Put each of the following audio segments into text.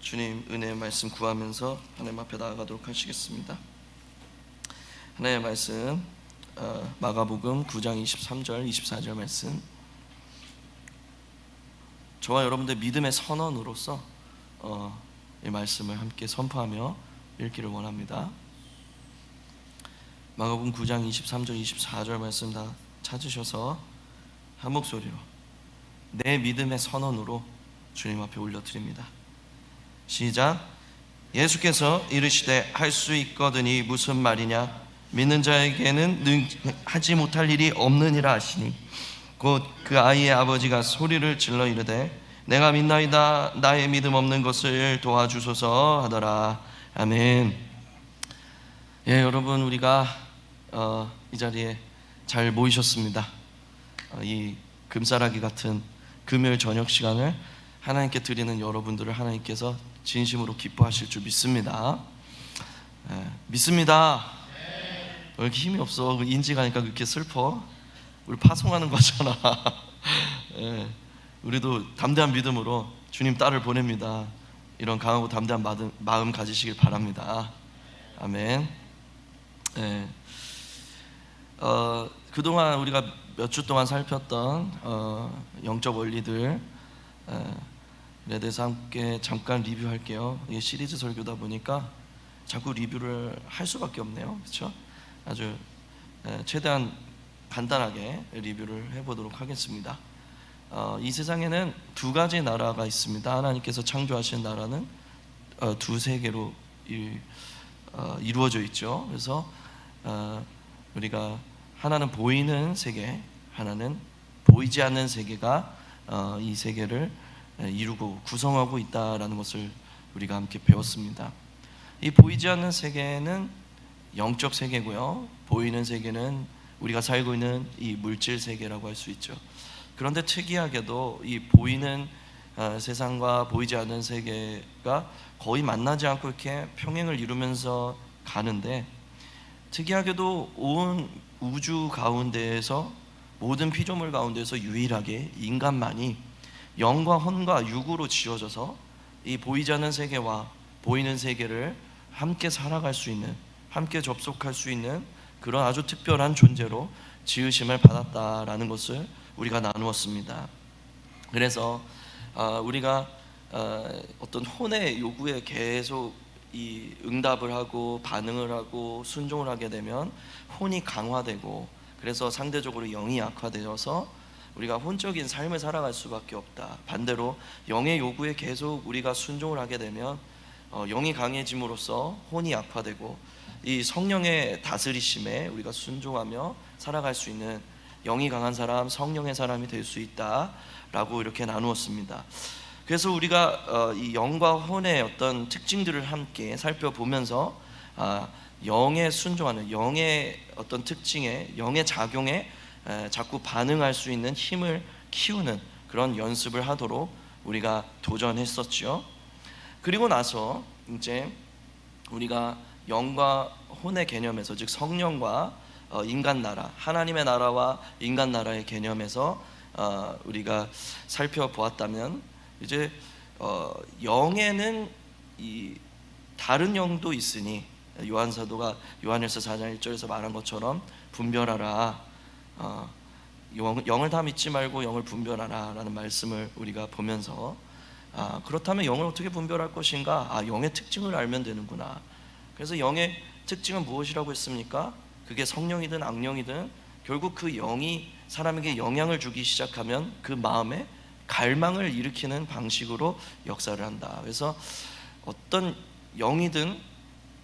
주님 은혜의 말씀 구하면서 하나님 앞에 나아가도록 하시겠습니다. 하나님의 말씀 마가복음 9장 23절 24절 말씀, 저와 여러분들 믿음의 선언으로서 이 말씀을 함께 선포하며 읽기를 원합니다. 마가복음 9장 23절 24절 말씀 다 찾으셔서 한 목소리로 내 믿음의 선언으로 주님 앞에 올려드립니다. 시작. 예수께서 이르시되 할 수 있거든이 무슨 말이냐, 믿는 자에게는 하지 못할 일이 없느니라 하시니, 곧 그 아이의 아버지가 소리를 질러 이르되 내가 믿나이다, 나의 믿음 없는 것을 도와주소서 하더라. 아멘. 예, 여러분, 우리가 이 자리에 잘 모이셨습니다. 이 금싸라기 같은 금요일 저녁 시간을 하나님께 드리는 여러분들을 하나님께서 진심으로 기뻐하실 줄 믿습니다. 믿습니다. 왜 이렇게 힘이 없어? 인지 가니까 그렇게 슬퍼? 우리 파송하는 거잖아. 우리도 담대한 믿음으로 주님 딸을 보냅니다. 이런 강하고 담대한 마음 가지시길 바랍니다. 아멘. 그동안 우리가 몇 주 동안 살폈던 영적 원리들 에 대해서 함께 잠깐 리뷰할게요. 이게 시리즈 설교다 보니까 자꾸 리뷰를 할 수밖에 없네요. 그렇죠? 아주 최대한 간단하게 리뷰를 해보도록 하겠습니다. 이 세상에는 두 가지 나라가 있습니다. 하나님께서 창조하신 나라는 두세 개로 이루어져 있죠. 그래서 우리가 하나는 보이는 세계, 하나는 보이지 않는 세계가 이 세계를 이루고 구성하고 있다라는 것을 우리가 함께 배웠습니다. 이 보이지 않는 세계는 영적 세계고요, 보이는 세계는 우리가 살고 있는 이 물질 세계라고 할 수 있죠. 그런데 특이하게도 이 보이는 세상과 보이지 않는 세계가 거의 만나지 않고 이렇게 평행을 이루면서 가는데, 특이하게도 온 우주 가운데에서, 모든 피조물 가운데서 유일하게 인간만이 영과 혼과 육으로 지어져서 이 보이지 않는 세계와 보이는 세계를 함께 살아갈 수 있는, 함께 접속할 수 있는 그런 아주 특별한 존재로 지으심을 받았다라는 것을 우리가 나누었습니다. 그래서 우리가 어떤 혼의 요구에 계속 이 응답을 하고 반응을 하고 순종을 하게 되면 혼이 강화되고, 그래서 상대적으로 영이 약화되어서 우리가 혼적인 삶을 살아갈 수밖에 없다. 반대로 영의 요구에 계속 우리가 순종을 하게 되면 영이 강해짐으로써 혼이 약화되고, 이 성령의 다스리심에 우리가 순종하며 살아갈 수 있는 영이 강한 사람, 성령의 사람이 될 수 있다라고 이렇게 나누었습니다. 그래서 우리가 이 영과 혼의 어떤 특징들을 함께 살펴보면서 영에 순종하는, 영의 어떤 특징에, 영의 작용에 자꾸 반응할 수 있는 힘을 키우는 그런 연습을 하도록 우리가 도전했었죠. 그리고 나서 이제 우리가 영과 혼의 개념에서, 즉 성령과 인간 나라, 하나님의 나라와 인간 나라의 개념에서 우리가 살펴보았다면, 이제 영에는 이 다른 영도 있으니, 요한 사도가 요한일서 4장 1절에서 말한 것처럼 분별하라, 영을 다 믿지 말고 영을 분별하라 라는 말씀을 우리가 보면서, 그렇다면 영을 어떻게 분별할 것인가? 영의 특징을 알면 되는구나. 그래서 영의 특징은 무엇이라고 했습니까? 그게 성령이든 악령이든 결국 그 영이 사람에게 영향을 주기 시작하면 그 마음에 갈망을 일으키는 방식으로 역사를 한다. 그래서 어떤 영이든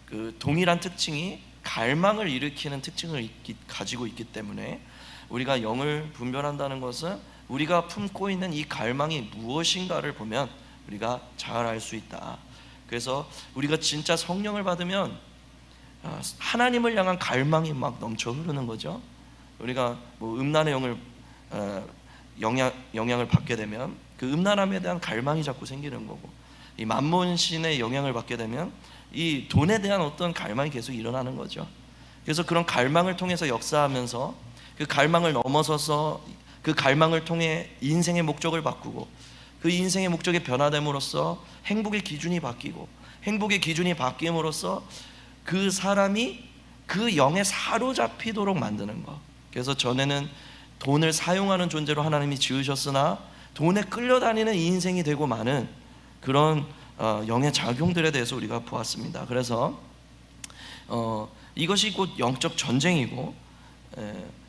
그 동일한 특징이 갈망을 일으키는 특징을 가지고 있기 때문에 우리가 영을 분별한다는 것은 우리가 품고 있는 이 갈망이 무엇인가를 보면 우리가 잘 알 수 있다. 그래서 우리가 진짜 성령을 받으면 하나님을 향한 갈망이 막 넘쳐 흐르는 거죠. 우리가 뭐 음란의 영을 영향을 받게 되면 그 음란함에 대한 갈망이 자꾸 생기는 거고, 이 만몬신의 영향을 받게 되면 이 돈에 대한 어떤 갈망이 계속 일어나는 거죠. 그래서 그런 갈망을 통해서 역사하면서 그 갈망을 넘어서서 그 갈망을 통해 인생의 목적을 바꾸고, 그 인생의 목적이 변화됨으로써 행복의 기준이 바뀌고, 행복의 기준이 바뀜으로써 그 사람이 그 영에 사로잡히도록 만드는 것. 그래서 전에는 돈을 사용하는 존재로 하나님이 지으셨으나 돈에 끌려다니는 인생이 되고 마는 그런 영의 작용들에 대해서 우리가 보았습니다. 그래서 이것이 곧 영적 전쟁이고,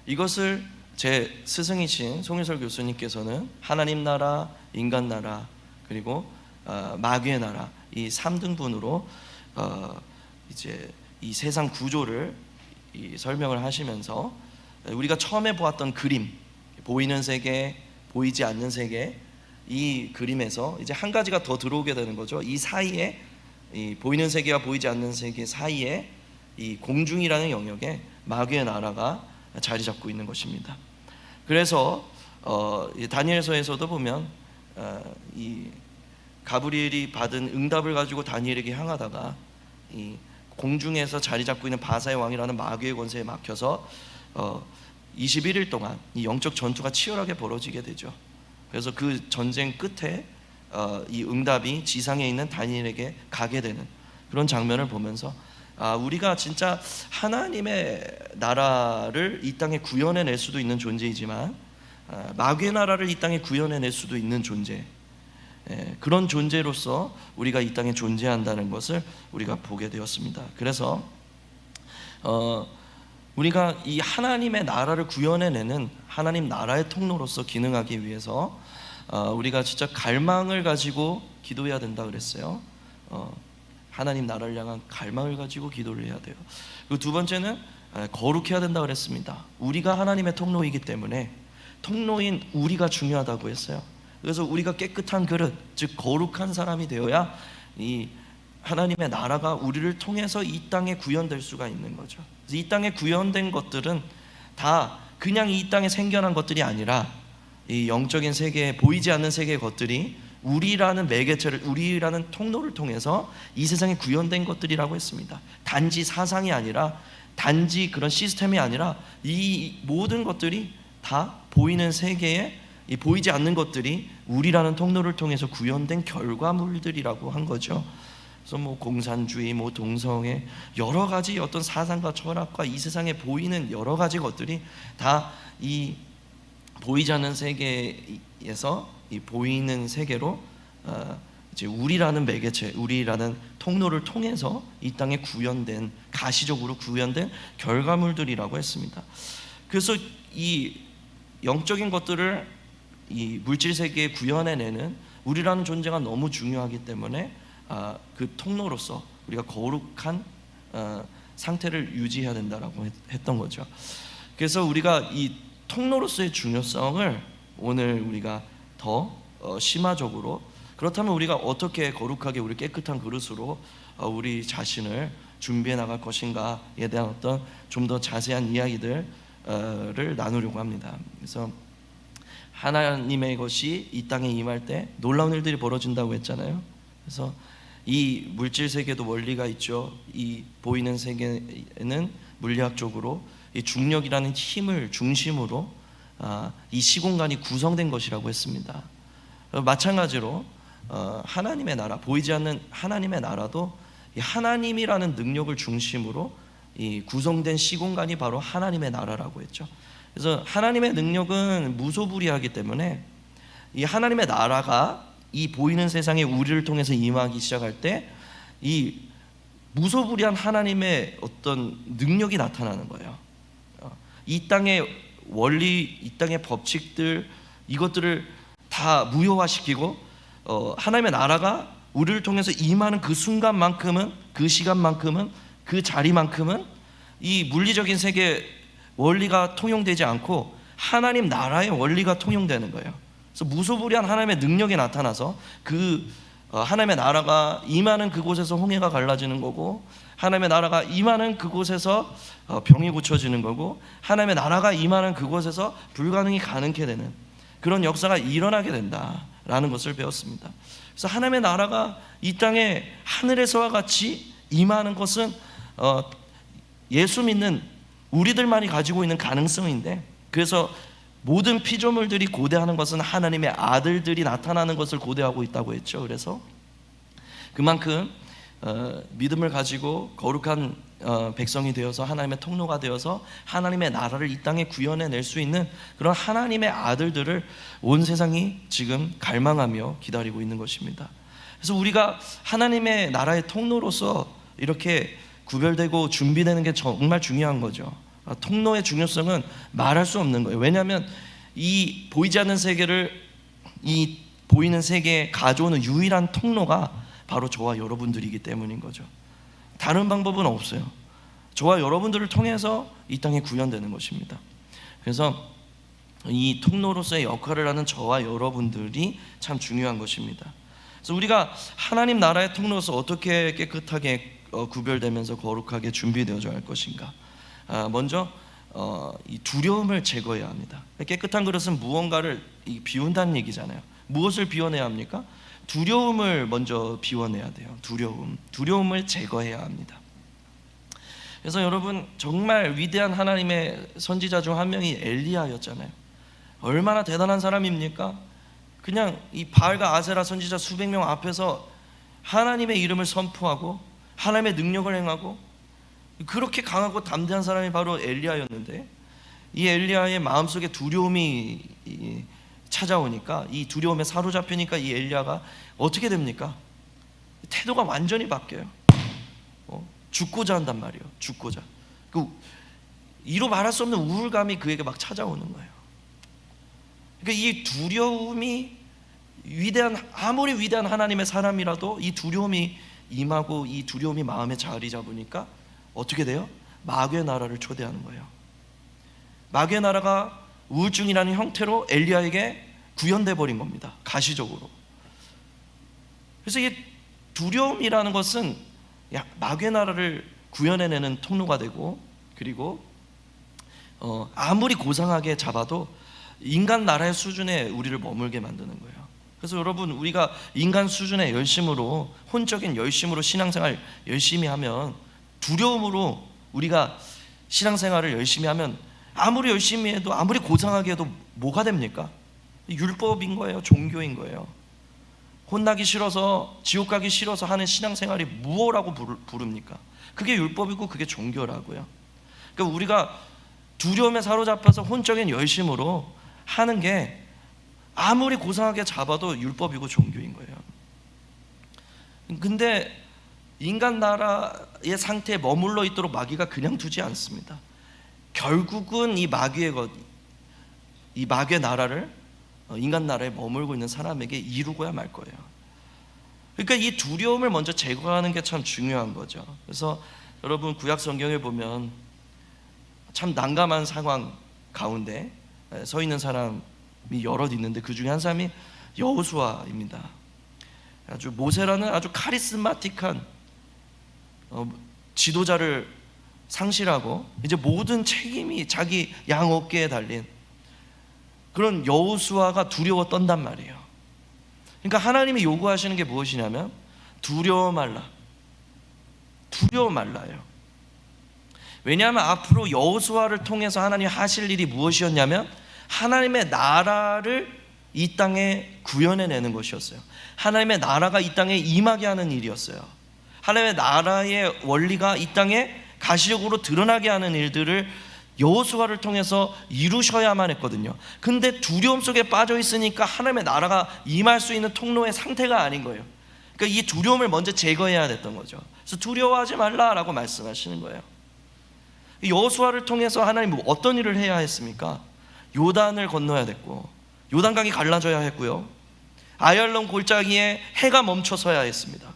이것을 제 스승이신 송일설 교수님께서는 하나님 나라, 인간 나라, 그리고 마귀의 나라, 이 3등분으로 이제 이 세상 구조를 설명을 하시면서 우리가 처음에 보았던 그림, 보이는 세계, 보이지 않는 세계, 이 그림에서 이제 한 가지가 더 들어오게 되는 거죠. 이 사이에, 이 보이는 세계와 보이지 않는 세계 사이에 이 공중이라는 영역에 마귀의 나라가 자리 잡고 있는 것입니다. 그래서 다니엘서에서도 보면 이 가브리엘이 받은 응답을 가지고 다니엘에게 향하다가 이 공중에서 자리 잡고 있는 바사의 왕이라는 마귀의 권세에 막혀서 21일 동안 이 영적 전투가 치열하게 벌어지게 되죠. 그래서 그 전쟁 끝에 이 응답이 지상에 있는 다니엘에게 가게 되는 그런 장면을 보면서 우리가 진짜 하나님의 나라를 이 땅에 구현해낼 수도 있는 존재이지만 마귀의 나라를 이 땅에 구현해낼 수도 있는 존재, 그런 존재로서 우리가 이 땅에 존재한다는 것을 우리가 보게 되었습니다. 그래서 우리가 이 하나님의 나라를 구현해내는 하나님 나라의 통로로서 기능하기 위해서 우리가 진짜 갈망을 가지고 기도해야 된다 그랬어요. 하나님 나라를 향한 갈망을 가지고 기도를 해야 돼요. 그리고 두 번째는 거룩해야 된다 그랬습니다. 우리가 하나님의 통로이기 때문에 통로인 우리가 중요하다고 했어요. 그래서 우리가 깨끗한 그릇, 즉 거룩한 사람이 되어야 이 하나님의 나라가 우리를 통해서 이 땅에 구현될 수가 있는 거죠. 그래서 이 땅에 구현된 것들은 다 그냥 이 땅에 생겨난 것들이 아니라 이 영적인 세계에 보이지 않는 세계의 것들이 우리라는 매개체를, 우리라는 통로를 통해서 이 세상에 구현된 것들이라고 했습니다. 단지 사상이 아니라, 단지 그런 시스템이 아니라 이 모든 것들이 다 보이는 세계에 이 보이지 않는 것들이 우리라는 통로를 통해서 구현된 결과물들이라고 한 거죠. 그래서 뭐 공산주의, 뭐 동성애, 여러 가지 어떤 사상과 철학과 이 세상에 보이는 여러 가지 것들이 다 이 보이지 않는 세계에서 이 보이는 세계로 이제 우리라는 매개체, 우리라는 통로를 통해서 이 땅에 구현된, 가시적으로 구현된 결과물들이라고 했습니다. 그래서 이 영적인 것들을 이 물질 세계에 구현해내는 우리라는 존재가 너무 중요하기 때문에 그 통로로서 우리가 거룩한 상태를 유지해야 된다라고 했던 거죠. 그래서 우리가 이 통로로서의 중요성을 오늘 우리가 더 심화적으로, 그렇다면 우리가 어떻게 거룩하게 우리 깨끗한 그릇으로 우리 자신을 준비해 나갈 것인가에 대한 어떤 좀 더 자세한 이야기들을 나누려고 합니다. 그래서 하나님의 것이 이 땅에 임할 때 놀라운 일들이 벌어진다고 했잖아요. 그래서 이 물질 세계도 원리가 있죠. 이 보이는 세계는 물리학적으로 이 중력이라는 힘을 중심으로 이 시공간이 구성된 것이라고 했습니다. 마찬가지로 하나님의 나라, 보이지 않는 하나님의 나라도 이 하나님이라는 능력을 중심으로 이 구성된 시공간이 바로 하나님의 나라라고 했죠. 그래서 하나님의 능력은 무소불위하기 때문에 이 하나님의 나라가 이 보이는 세상에 우리를 통해서 임하기 시작할 때 이 무소불위한 하나님의 어떤 능력이 나타나는 거예요. 이 땅의 원리, 이 땅의 법칙들, 이것들을 다 무효화시키고 하나님의 나라가 우리를 통해서 임하는 그 순간만큼은, 그 시간만큼은, 그 자리만큼은 이 물리적인 세계 원리가 통용되지 않고 하나님 나라의 원리가 통용되는 거예요. 그래서 무소불위한 하나님의 능력이 나타나서 그 하나님의 나라가 임하는 그곳에서 홍해가 갈라지는 거고, 하나님의 나라가 임하는 그곳에서 병이 고쳐지는 거고, 하나님의 나라가 임하는 그곳에서 불가능이 가능케 되는 그런 역사가 일어나게 된다라는 것을 배웠습니다. 그래서 하나님의 나라가 이 땅에 하늘에서와 같이 임하는 것은 예수 믿는 우리들만이 가지고 있는 가능성인데, 그래서 모든 피조물들이 고대하는 것은 하나님의 아들들이 나타나는 것을 고대하고 있다고 했죠. 그래서 그만큼 믿음을 가지고 거룩한 백성이 되어서 하나님의 통로가 되어서 하나님의 나라를 이 땅에 구현해낼 수 있는 그런 하나님의 아들들을 온 세상이 지금 갈망하며 기다리고 있는 것입니다. 그래서 우리가 하나님의 나라의 통로로서 이렇게 구별되고 준비되는 게 정말 중요한 거죠. 통로의 중요성은 말할 수 없는 거예요. 왜냐하면 이 보이지 않는 세계를 이 보이는 세계에 가져오는 유일한 통로가 바로 저와 여러분들이기 때문인 거죠. 다른 방법은 없어요. 저와 여러분들을 통해서 이 땅에 구현되는 것입니다. 그래서 이 통로로서의 역할을 하는 저와 여러분들이 참 중요한 것입니다. 그래서 우리가 하나님 나라의 통로로서 어떻게 깨끗하게 구별되면서 거룩하게 준비되어져야 할 것인가? 먼저 이 두려움을 제거해야 합니다. 깨끗한 그릇은 무언가를 비운다는 얘기잖아요. 무엇을 비워내야 합니까? 두려움을 먼저 비워내야 돼요. 두려움을 제거해야 합니다. 그래서 여러분, 정말 위대한 하나님의 선지자 중 한 명이 엘리야였잖아요. 얼마나 대단한 사람입니까? 그냥 이 바알과 아세라 선지자 수백 명 앞에서 하나님의 이름을 선포하고 하나님의 능력을 행하고 그렇게 강하고 담대한 사람이 바로 엘리야였는데, 이 엘리야의 마음속에 두려움이 찾아오니까, 이 두려움에 사로잡히니까 이 엘리야가 어떻게 됩니까? 태도가 완전히 바뀌어요. 죽고자 한단 말이에요. 죽고자. 이로 말할 수 없는 우울감이 그에게 막 찾아오는 거예요. 그러니까 이 두려움이 아무리 위대한 하나님의 사람이라도 이 두려움이 임하고 이 두려움이 마음에 자리 잡으니까 어떻게 돼요? 마귀의 나라를 초대하는 거예요. 마귀의 나라가 우울증이라는 형태로 엘리야에게 구현돼 버린 겁니다. 가시적으로. 그래서 이 두려움이라는 것은 마귀의 나라를 구현해내는 통로가 되고, 그리고 아무리 고상하게 잡아도 인간 나라의 수준에 우리를 머물게 만드는 거예요. 그래서 여러분, 우리가 인간 수준의 열심으로, 혼적인 열심으로 신앙생활 열심히 하면, 두려움으로 우리가 신앙생활을 열심히 하면 아무리 열심히 해도 아무리 고상하게 해도 뭐가 됩니까? 율법인 거예요. 종교인 거예요. 혼나기 싫어서, 지옥 가기 싫어서 하는 신앙생활이 무엇라고 부릅니까? 그게 율법이고 그게 종교라고요. 그러니까 우리가 두려움에 사로잡혀서 혼적인 열심으로 하는 게 아무리 고상하게 잡아도 율법이고 종교인 거예요. 근데 인간 나라의 상태에 머물러 있도록 마귀가 그냥 두지 않습니다. 결국은 이 마귀의 나라를, 인간 나라에 머물고 있는 사람에게 이루고야 말 거예요. 그러니까 이 두려움을 먼저 제거하는 게 참 중요한 거죠. 그래서 여러분, 구약 성경에 보면 참 난감한 상황 가운데 서 있는 사람이 여럿 있는데, 그 중에 한 사람이 여호수아입니다. 아주 모세라는 아주 카리스마틱한 지도자를 상실하고 이제 모든 책임이 자기 양 어깨에 달린 그런 여호수아가 두려워 떤단 말이에요. 그러니까 하나님이 요구하시는 게 무엇이냐면 두려워 말라요. 왜냐하면 앞으로 여호수아를 통해서 하나님이 하실 일이 무엇이었냐면 하나님의 나라를 이 땅에 구현해내는 것이었어요. 하나님의 나라가 이 땅에 임하게 하는 일이었어요. 하나님의 나라의 원리가 이 땅에 가시적으로 드러나게 하는 일들을 여호수아를 통해서 이루셔야만 했거든요. 근데 두려움 속에 빠져 있으니까 하나님의 나라가 임할 수 있는 통로의 상태가 아닌 거예요. 그러니까 이 두려움을 먼저 제거해야 됐던 거죠. 그래서 두려워하지 말라라고 말씀하시는 거예요. 여호수아를 통해서 하나님 어떤 일을 해야 했습니까? 요단을 건너야 됐고, 요단강이 갈라져야 했고요, 아얄론 골짜기에 해가 멈춰서야 했습니다.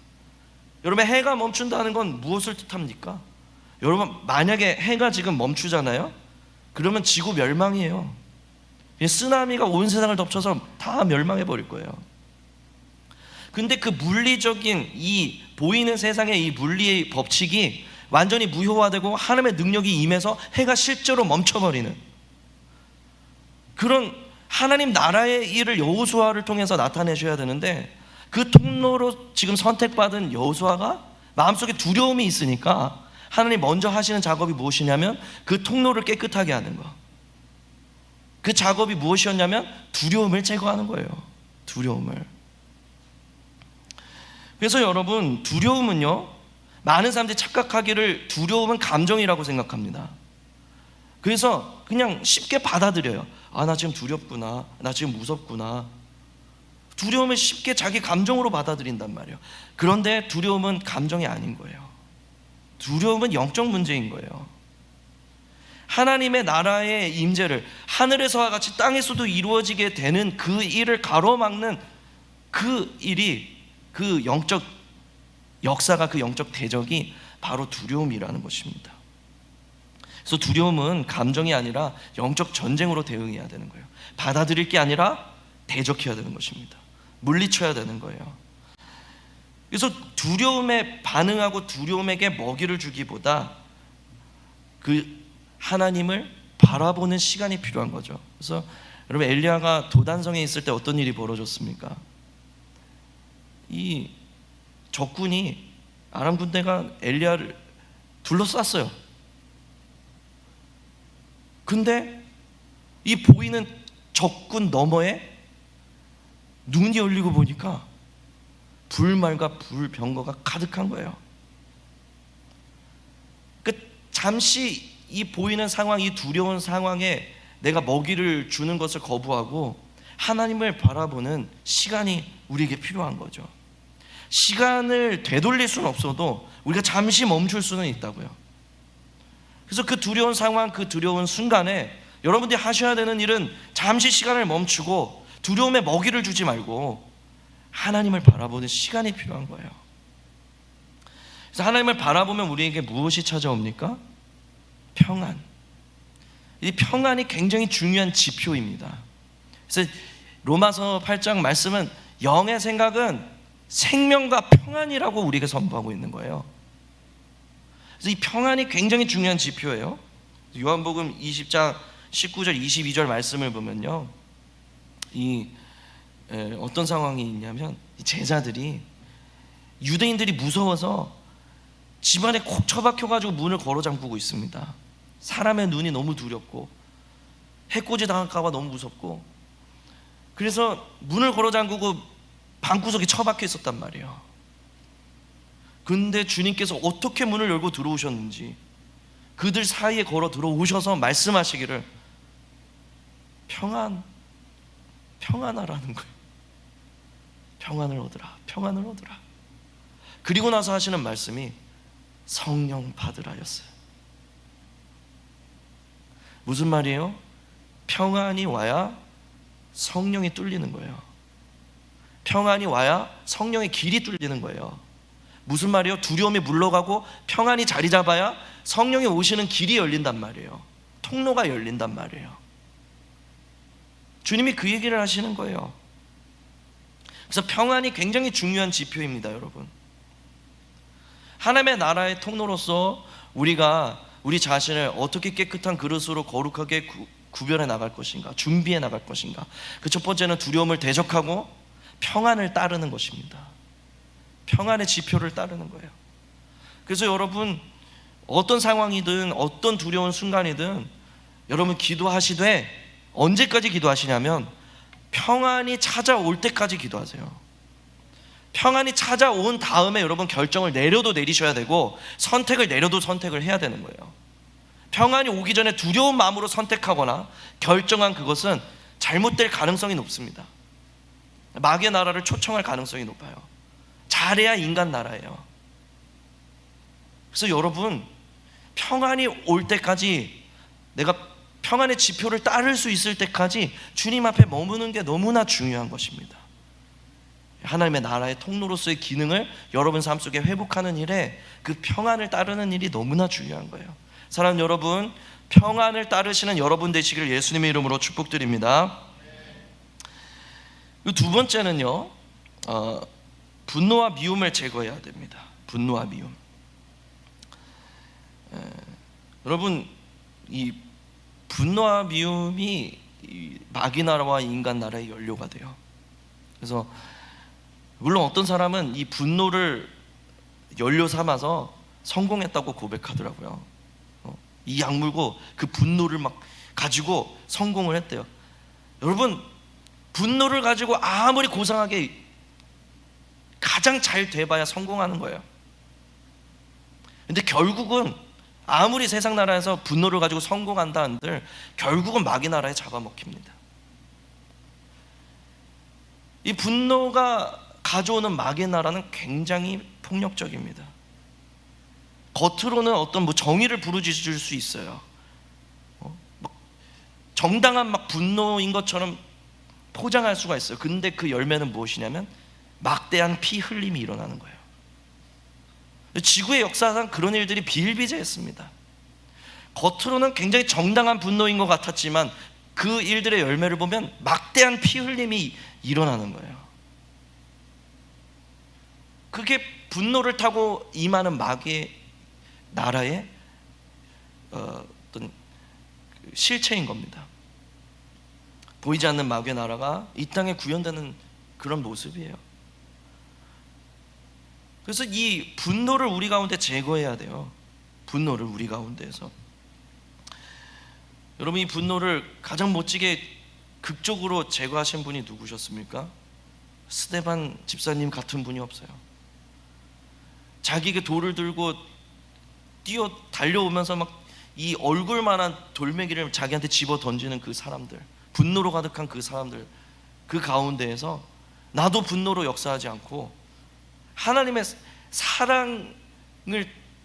여러분, 해가 멈춘다는 건 무엇을 뜻합니까? 여러분, 만약에 해가 지금 멈추잖아요? 그러면 지구 멸망이에요. 쓰나미가 온 세상을 덮쳐서 다 멸망해 버릴 거예요. 근데 그 물리적인 이 보이는 세상의 이 물리의 법칙이 완전히 무효화되고 하나님의 능력이 임해서 해가 실제로 멈춰버리는 그런 하나님 나라의 일을 여호수아를 통해서 나타내셔야 되는데, 그 통로로 지금 선택받은 여호수아가 마음속에 두려움이 있으니까 하나님 먼저 하시는 작업이 무엇이냐면 그 통로를 깨끗하게 하는 거. 그 작업이 무엇이었냐면 두려움을 제거하는 거예요. 두려움을. 그래서 여러분, 두려움은요, 많은 사람들이 착각하기를 두려움은 감정이라고 생각합니다. 그래서 그냥 쉽게 받아들여요. 아, 나 지금 두렵구나, 나 지금 무섭구나. 두려움을 쉽게 자기 감정으로 받아들인단 말이에요. 그런데 두려움은 감정이 아닌 거예요. 두려움은 영적 문제인 거예요. 하나님의 나라의 임재를 하늘에서와 같이 땅에서도 이루어지게 되는 그 일을 가로막는 그 일이, 그 영적 역사가, 그 영적 대적이 바로 두려움이라는 것입니다. 그래서 두려움은 감정이 아니라 영적 전쟁으로 대응해야 되는 거예요. 받아들일 게 아니라 대적해야 되는 것입니다. 물리쳐야 되는 거예요. 그래서 두려움에 반응하고 두려움에게 먹이를 주기보다 그 하나님을 바라보는 시간이 필요한 거죠. 그래서 여러분, 엘리야가 도단성에 있을 때 어떤 일이 벌어졌습니까? 이 적군이, 아람 군대가 엘리야를 둘러쌌어요. 근데 이 보이는 적군 너머에 눈이 열리고 보니까 불말과 불병거가 가득한 거예요. 잠시 이 보이는 상황, 이 두려운 상황에 내가 먹이를 주는 것을 거부하고 하나님을 바라보는 시간이 우리에게 필요한 거죠. 시간을 되돌릴 수는 없어도 우리가 잠시 멈출 수는 있다고요. 그래서 그 두려운 상황, 그 두려운 순간에 여러분들이 하셔야 되는 일은 잠시 시간을 멈추고 두려움에 먹이를 주지 말고 하나님을 바라보는 시간이 필요한 거예요. 그래서 하나님을 바라보면 우리에게 무엇이 찾아옵니까? 평안. 이 평안이 굉장히 중요한 지표입니다. 그래서 로마서 8장 말씀은 영의 생각은 생명과 평안이라고 우리에게 선포하고 있는 거예요. 그래서 이 평안이 굉장히 중요한 지표예요. 요한복음 20장 19절 22절 말씀을 보면요, 어떤 상황이 있냐면, 제자들이, 유대인들이 무서워서 집안에 콕 처박혀가지고 문을 걸어 잠그고 있습니다. 사람의 눈이 너무 두렵고 해코지 당할까 봐 너무 무섭고, 그래서 문을 걸어 잠그고 방구석에 처박혀 있었단 말이에요. 근데 주님께서 어떻게 문을 열고 들어오셨는지, 그들 사이에 걸어 들어오셔서 말씀하시기를 평안하라는 거예요. 평안을 얻으라, 평안을 얻으라. 그리고 나서 하시는 말씀이 성령 받으라였어요. 무슨 말이에요? 평안이 와야 성령이 뚫리는 거예요. 평안이 와야 성령의 길이 뚫리는 거예요. 무슨 말이에요? 두려움이 물러가고 평안이 자리 잡아야 성령이 오시는 길이 열린단 말이에요. 통로가 열린단 말이에요. 주님이 그 얘기를 하시는 거예요. 그래서 평안이 굉장히 중요한 지표입니다, 여러분. 하나님의 나라의 통로로서 우리가 우리 자신을 어떻게 깨끗한 그릇으로 거룩하게 구별해 나갈 것인가, 준비해 나갈 것인가. 그 첫 번째는 두려움을 대적하고 평안을 따르는 것입니다. 평안의 지표를 따르는 거예요. 그래서 여러분, 어떤 상황이든 어떤 두려운 순간이든 여러분 기도하시되, 언제까지 기도하시냐면 평안이 찾아올 때까지 기도하세요. 평안이 찾아온 다음에 여러분 결정을 내려도 내리셔야 되고, 선택을 내려도 선택을 해야 되는 거예요. 평안이 오기 전에 두려운 마음으로 선택하거나 결정한 그것은 잘못될 가능성이 높습니다. 마귀의 나라를 초청할 가능성이 높아요. 잘해야 인간 나라예요. 그래서 여러분, 평안이 올 때까지, 내가 평안의 지표를 따를 수 있을 때까지 주님 앞에 머무는 게 너무나 중요한 것입니다. 하나님의 나라의 통로로서의 기능을 여러분 삶 속에 회복하는 일에 그 평안을 따르는 일이 너무나 중요한 거예요. 사랑하는 여러분, 평안을 따르시는 여러분 되시기를 예수님의 이름으로 축복드립니다. 두 번째는요, 분노와 미움을 제거해야 됩니다. 분노와 미움. 여러분, 이 분노와 미움이 마귀 나라와 인간 나라의 연료가 돼요. 그래서 물론 어떤 사람은 이 분노를 연료 삼아서 성공했다고 고백하더라고요. 이 약물고 그 분노를 막 가지고 성공을 했대요. 여러분, 분노를 가지고 아무리 고상하게 가장 잘 돼봐야 성공하는 거예요. 근데 결국은 아무리 세상 나라에서 분노를 가지고 성공한다 한들 결국은 마귀 나라에 잡아먹힙니다. 이 분노가 가져오는 마귀 나라는 굉장히 폭력적입니다. 겉으로는 어떤 정의를 부르짖을 수 있어요. 정당한 분노인 것처럼 포장할 수가 있어요. 근데 그 열매는 무엇이냐면 막대한 피 흘림이 일어나는 거예요. 지구의 역사상 그런 일들이 비일비재했습니다. 겉으로는 굉장히 정당한 분노인 것 같았지만 그 일들의 열매를 보면 막대한 피 흘림이 일어나는 거예요. 그게 분노를 타고 임하는 마귀의 나라의 어떤 실체인 겁니다. 보이지 않는 마귀의 나라가 이 땅에 구현되는 그런 모습이에요. 그래서 이 분노를 우리 가운데 제거해야 돼요. 분노를 우리 가운데에서. 여러분, 이 분노를 가장 멋지게 극적으로 제거하신 분이 누구셨습니까? 스데반 집사님 같은 분이 없어요. 자기가 돌을 들고 뛰어 달려오면서 막 이 얼굴만한 돌멩이를 자기한테 집어 던지는 그 사람들, 분노로 가득한 그 사람들, 그 가운데에서 나도 분노로 역사하지 않고 하나님의 사랑을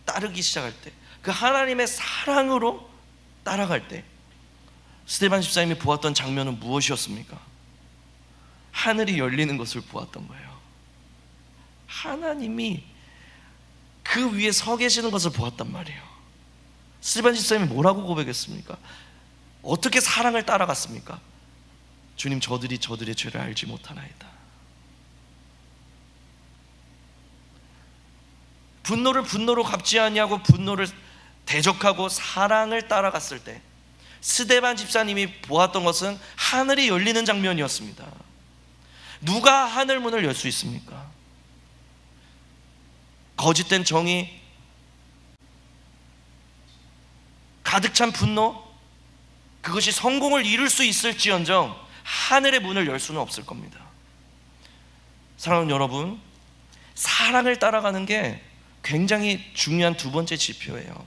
따르기 시작할 때, 그 하나님의 사랑으로 따라갈 때 스데반 집사님이 보았던 장면은 무엇이었습니까? 하늘이 열리는 것을 보았던 거예요. 하나님이 그 위에 서 계시는 것을 보았단 말이에요. 스데반 집사님이 뭐라고 고백했습니까? 어떻게 사랑을 따라갔습니까? 주님, 저들이 저들의 죄를 알지 못하나이다. 분노를 분노로 갚지 아니하고 분노를 대적하고 사랑을 따라갔을 때 스데반 집사님이 보았던 것은 하늘이 열리는 장면이었습니다. 누가 하늘 문을 열 수 있습니까? 거짓된 정의, 가득 찬 분노, 그것이 성공을 이룰 수 있을지언정 하늘의 문을 열 수는 없을 겁니다. 사랑하는 여러분, 사랑을 따라가는 게 굉장히 중요한 두 번째 지표예요.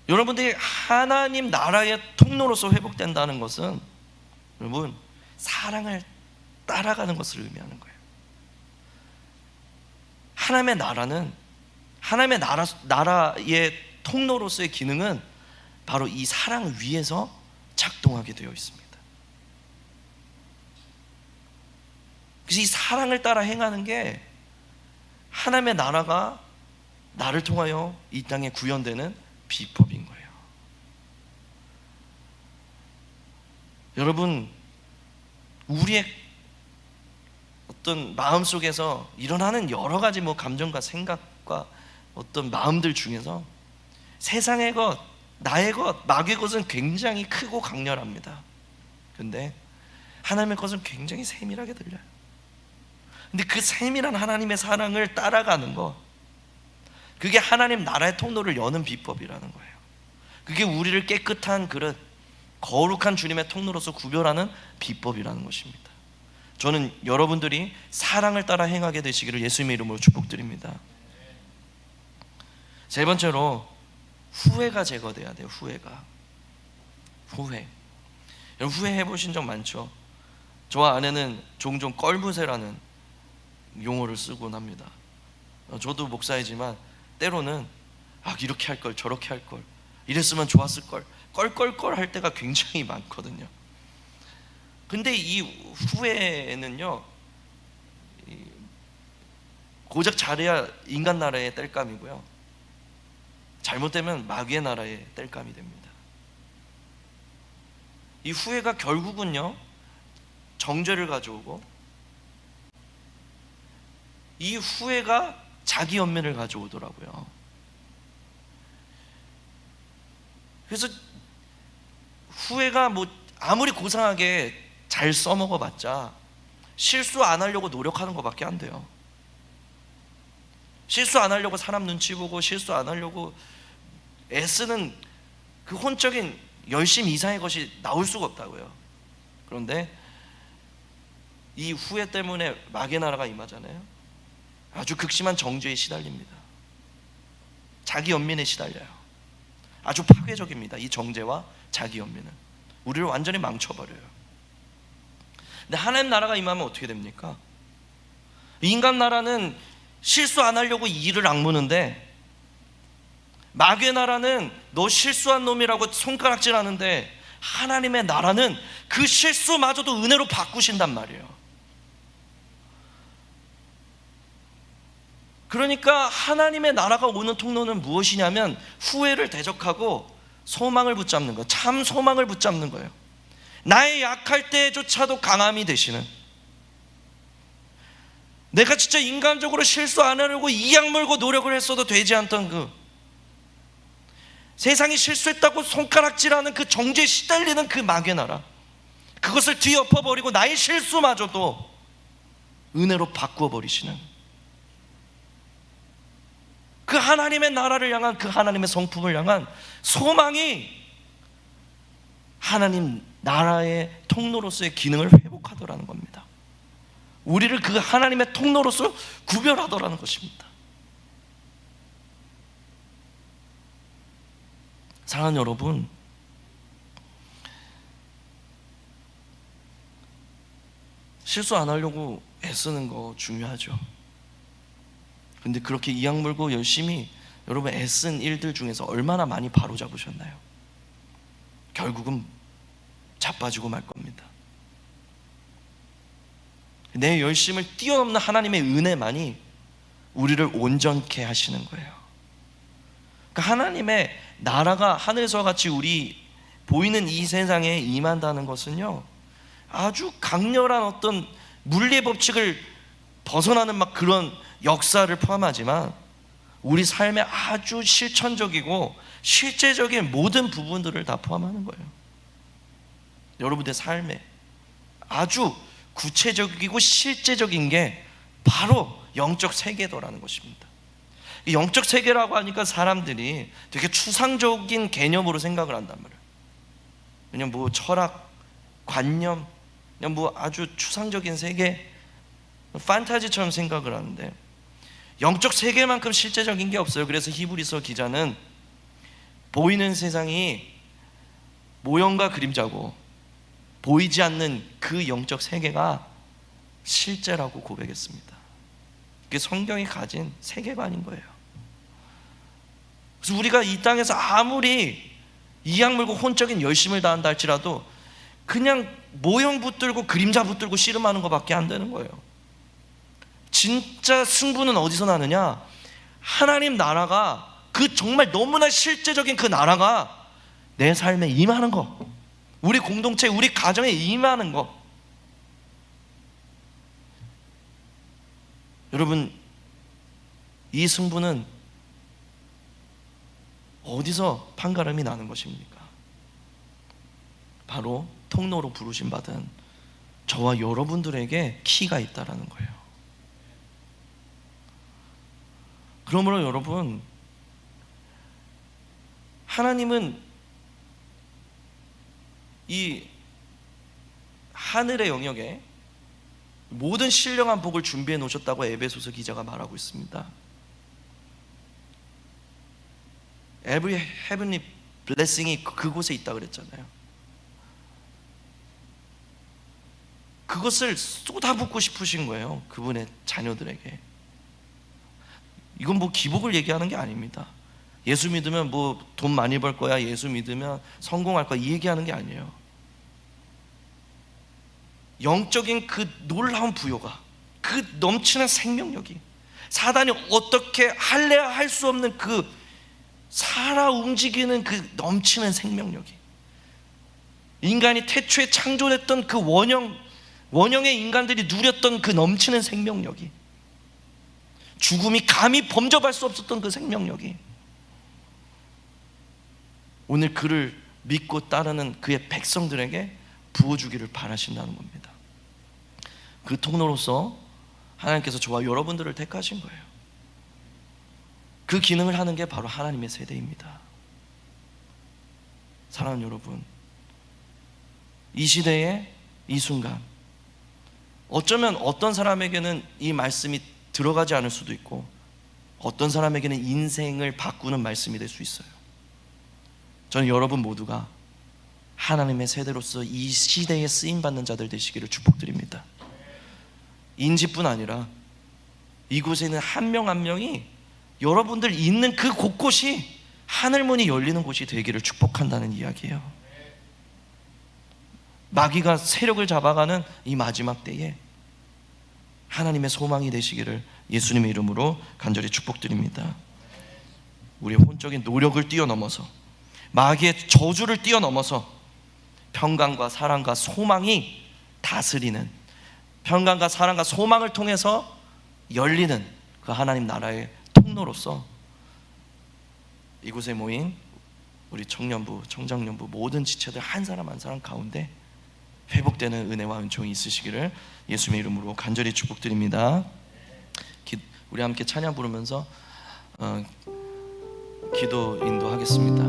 여러분들이 하나님 나라의 통로로서 회복된다는 것은 여러분, 사랑을 따라가는 것을 의미하는 거예요. 하나님의 나라는, 하나님의 나라의 통로로서의 기능은 바로 이 사랑 위에서 작동하게 되어 있습니다. 그래서 이 사랑을 따라 행하는 게 하나님의 나라가 나를 통하여 이 땅에 구현되는 비법인 거예요. 여러분, 우리의 어떤 마음속에서 일어나는 여러 가지 감정과 생각과 어떤 마음들 중에서 세상의 것, 나의 것, 마귀의 것은 굉장히 크고 강렬합니다. 근데 하나님의 것은 굉장히 세밀하게 들려요. 근데 그 세밀한 하나님의 사랑을 따라가는 것, 그게 하나님 나라의 통로를 여는 비법이라는 거예요. 그게 우리를 깨끗한 그릇, 거룩한 주님의 통로로서 구별하는 비법이라는 것입니다. 저는 여러분들이 사랑을 따라 행하게 되시기를 예수님의 이름으로 축복드립니다. 세 번째로, 후회가 제거돼야 돼요. 후회. 여러분, 후회해 보신 적 많죠? 저와 아내는 종종 껄무새라는 용어를 쓰곤 합니다. 저도 목사이지만 때로는 이렇게 할 걸, 저렇게 할 걸, 이랬으면 좋았을 걸, 껄껄껄 할 때가 굉장히 많거든요. 근데 이 후회는요, 고작 잘해야 인간 나라의 땔감이고요, 잘못되면 마귀의 나라의 땔감이 됩니다. 이 후회가 결국은요, 정죄를 가져오고, 이 후회가 자기 연민을 가져오더라고요. 그래서 후회가 아무리 고상하게 잘 써먹어봤자 실수 안 하려고 노력하는 것밖에 안 돼요. 실수 안 하려고 사람 눈치 보고 실수 안 하려고 애쓰는 그 혼적인 열심 이상의 것이 나올 수가 없다고요. 그런데 이 후회 때문에 마귀의 나라가 임하잖아요. 아주 극심한 정죄에 시달립니다. 자기 연민에 시달려요. 아주 파괴적입니다. 이 정죄와 자기 연민은 우리를 완전히 망쳐버려요. 근데 하나님 나라가 임하면 어떻게 됩니까? 인간 나라는 실수 안 하려고 이를 악무는데, 마귀의 나라는 너 실수한 놈이라고 손가락질하는데, 하나님의 나라는 그 실수마저도 은혜로 바꾸신단 말이에요. 그러니까 하나님의 나라가 오는 통로는 무엇이냐면 후회를 대적하고 소망을 붙잡는 거, 참 소망을 붙잡는 거예요. 나의 약할 때조차도 강함이 되시는, 내가 진짜 인간적으로 실수 안 하려고 이악 물고 노력을 했어도 되지 않던 그 세상이 실수했다고 손가락질하는 그 정죄에 시달리는 그 마귀의 나라, 그것을 뒤엎어버리고 나의 실수마저도 은혜로 바꾸어 버리시는 그 하나님의 나라를 향한, 그 하나님의 성품을 향한 소망이 하나님 나라의 통로로서의 기능을 회복하더라는 겁니다. 우리를 그 하나님의 통로로서 구별하더라는 것입니다. 사랑하는 여러분, 실수 안 하려고 애쓰는 거 중요하죠. 근데 그렇게 이악 물고 열심히 여러분 애쓴 일들 중에서 얼마나 많이 바로잡으셨나요? 결국은 자빠지고 말 겁니다. 내 열심을 뛰어넘는 하나님의 은혜만이 우리를 온전케 하시는 거예요. 그러니까 하나님의 나라가 하늘에서 같이 우리 보이는 이 세상에 임한다는 것은요, 아주 강렬한 어떤 물리의 법칙을 벗어나는 막 그런 역사를 포함하지만 우리 삶의 아주 실천적이고 실제적인 모든 부분들을 다 포함하는 거예요. 여러분의 삶에 아주 구체적이고 실제적인 게 바로 영적 세계더라는 것입니다. 이 영적 세계라고 하니까 사람들이 되게 추상적인 개념으로 생각을 한단 말이에요. 그냥 뭐 철학, 관념, 그냥 뭐 아주 추상적인 세계, 판타지처럼 생각을 하는데 영적 세계만큼 실제적인 게 없어요. 그래서 히브리서 기자는 보이는 세상이 모형과 그림자고 보이지 않는 그 영적 세계가 실제라고 고백했습니다. 그게 성경이 가진 세계관인 거예요. 그래서 우리가 이 땅에서 아무리 이악 물고 혼적인 열심을 다한다 할지라도 그냥 모형 붙들고 그림자 붙들고 씨름하는 것밖에 안 되는 거예요. 진짜 승부는 어디서 나느냐? 하나님 나라가, 그 정말 너무나 실제적인 그 나라가 내 삶에 임하는 거, 우리 공동체, 우리 가정에 임하는 거. 여러분, 이 승부는 어디서 판가름이 나는 것입니까? 바로 통로로 부르심 받은 저와 여러분들에게 키가 있다라는 거예요. 그러므로 여러분, 하나님은 이 하늘의 영역에 모든 신령한 복을 준비해 놓으셨다고 에베소서 기자가 말하고 있습니다. Every heavenly blessing이 그곳에 있다 그랬잖아요. 그것을 쏟아붓고 싶으신 거예요, 그분의 자녀들에게. 이건 뭐 기복을 얘기하는 게 아닙니다. 예수 믿으면 뭐 돈 많이 벌 거야, 예수 믿으면 성공할 거야, 이 얘기하는 게 아니에요. 영적인 그 놀라운 부요가, 그 넘치는 생명력이, 사단이 어떻게 할래야 할 수 없는 그 살아 움직이는 그 넘치는 생명력이, 인간이 태초에 창조됐던 그 원형의 인간들이 누렸던 그 넘치는 생명력이, 죽음이 감히 범접할 수 없었던 그 생명력이 오늘 그를 믿고 따르는 그의 백성들에게 부어주기를 바라신다는 겁니다. 그 통로로서 하나님께서 저와 여러분들을 택하신 거예요. 그 기능을 하는 게 바로 하나님의 세대입니다. 사랑하는 여러분, 이 시대에 이 순간 어쩌면 어떤 사람에게는 이 말씀이 들어가지 않을 수도 있고 어떤 사람에게는 인생을 바꾸는 말씀이 될 수 있어요. 저는 여러분 모두가 하나님의 세대로서 이 시대에 쓰임받는 자들 되시기를 축복드립니다. 인지뿐 아니라 이곳에 있는 한 명 한 명이 여러분들 있는 그 곳곳이 하늘문이 열리는 곳이 되기를 축복한다는 이야기예요. 마귀가 세력을 잡아가는 이 마지막 때에 하나님의 소망이 되시기를 예수님의 이름으로 간절히 축복드립니다. 우리의 혼적인 노력을 뛰어넘어서 마귀의 저주를 뛰어넘어서 평강과 사랑과 소망이 다스리는, 평강과 사랑과 소망을 통해서 열리는 그 하나님 나라의 통로로서 이곳에 모인 우리 청년부, 청장년부 모든 지체들 한 사람 한 사람 가운데 회복되는 은혜와 은총이 있으시기를 예수님의 이름으로 간절히 축복드립니다. 우리 함께 찬양 부르면서 기도 인도하겠습니다.